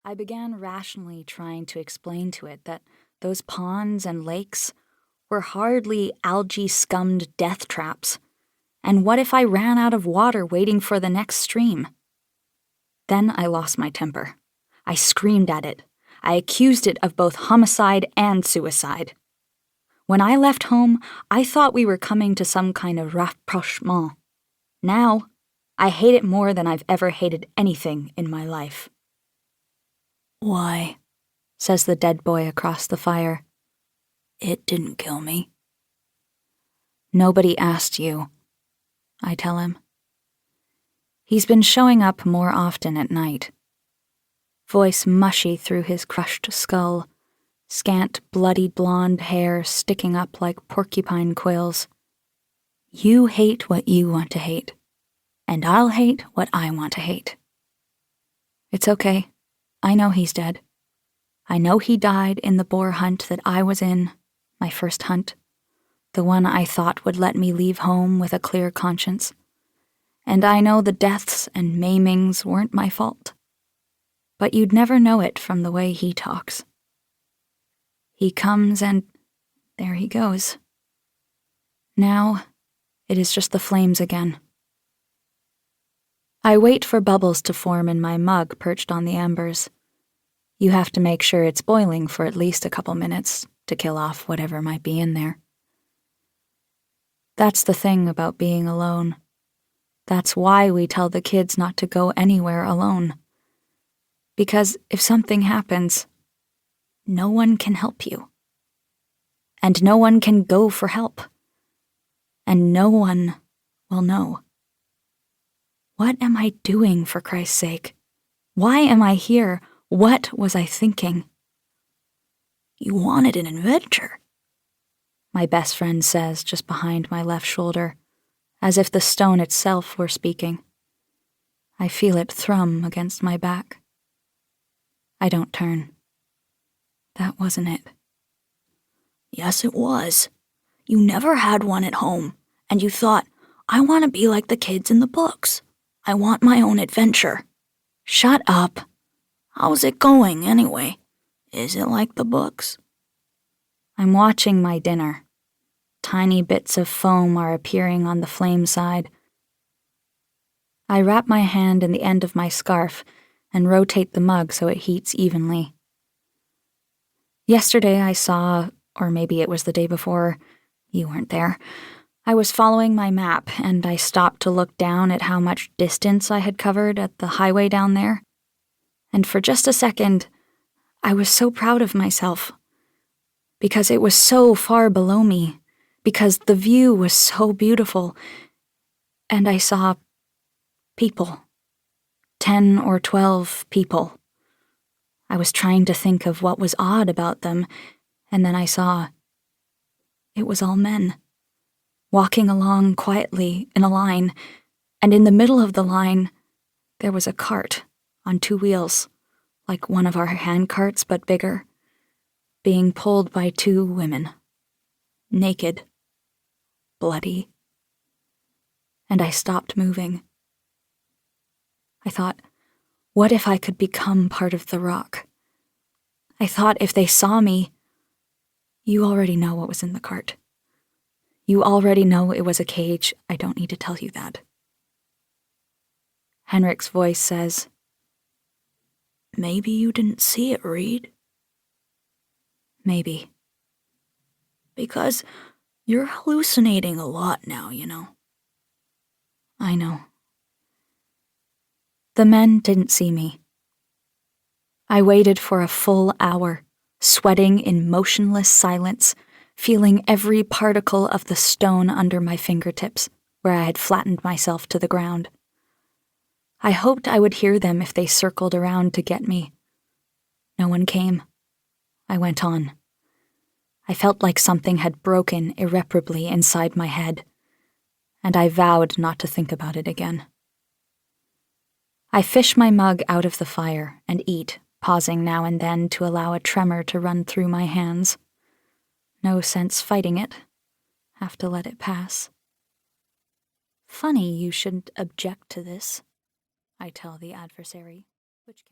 I began rationally trying to explain to it that those ponds and lakes were hardly algae-scummed death traps. And what if I ran out of water waiting for the next stream? Then I lost my temper. I screamed at it. I accused it of both homicide and suicide. When I left home, I thought we were coming to some kind of rapprochement. Now, I hate it more than I've ever hated anything in my life. "Why?" says the dead boy across the fire. "It didn't kill me." "Nobody asked you," I tell him. He's been showing up more often at night. Voice mushy through his crushed skull, scant bloody blonde hair sticking up like porcupine quills. "You hate what you want to hate, and I'll hate what I want to hate. It's okay. I know he's dead. I know he died in the boar hunt that I was in, my first hunt, the one I thought would let me leave home with a clear conscience. And I know the deaths and maimings weren't my fault. But you'd never know it from the way he talks. He comes and there he goes. Now, it is just the flames again." I wait for bubbles to form in my mug perched on the embers. You have to make sure it's boiling for at least a couple minutes to kill off whatever might be in there. That's the thing about being alone. That's why we tell the kids not to go anywhere alone. Because if something happens, no one can help you. And no one can go for help. And no one will know. What am I doing, for Christ's sake? Why am I here? What was I thinking? "You wanted an adventure," my best friend says just behind my left shoulder, as if the stone itself were speaking. I feel it thrum against my back. I don't turn. That wasn't it. "Yes, it was. You never had one at home, and you thought, I want to be like the kids in the books. I want my own adventure." "Shut up." "How's it going, anyway? Is it like the books?" I'm watching my dinner. Tiny bits of foam are appearing on the flame side. I wrap my hand in the end of my scarf and rotate the mug so it heats evenly. Yesterday I saw, or maybe it was the day before, you weren't there, I was following my map and I stopped to look down at how much distance I had covered at the highway down there. And for just a second, I was so proud of myself. Because it was so far below me. Because the view was so beautiful. And I saw people. 10 or 12 people. I was trying to think of what was odd about them, and then I saw it was all men, walking along quietly in a line, and in the middle of the line, there was a cart on 2 wheels, like one of our hand carts but bigger, being pulled by 2 women, naked, bloody. And I stopped moving. I thought, what if I could become part of the rock? I thought if they saw me, you already know what was in the cart. You already know it was a cage. I don't need to tell you that. Henrik's voice says, "Maybe you didn't see it, Reid." Maybe. "Because you're hallucinating a lot now, you know." I know. The men didn't see me. I waited for a full hour, sweating in motionless silence, feeling every particle of the stone under my fingertips, where I had flattened myself to the ground. I hoped I would hear them if they circled around to get me. No one came. I went on. I felt like something had broken irreparably inside my head, and I vowed not to think about it again. I fish my mug out of the fire and eat, pausing now and then to allow a tremor to run through my hands. No sense fighting it. Have to let it pass. "Funny you shouldn't object to this," I tell the adversary, which can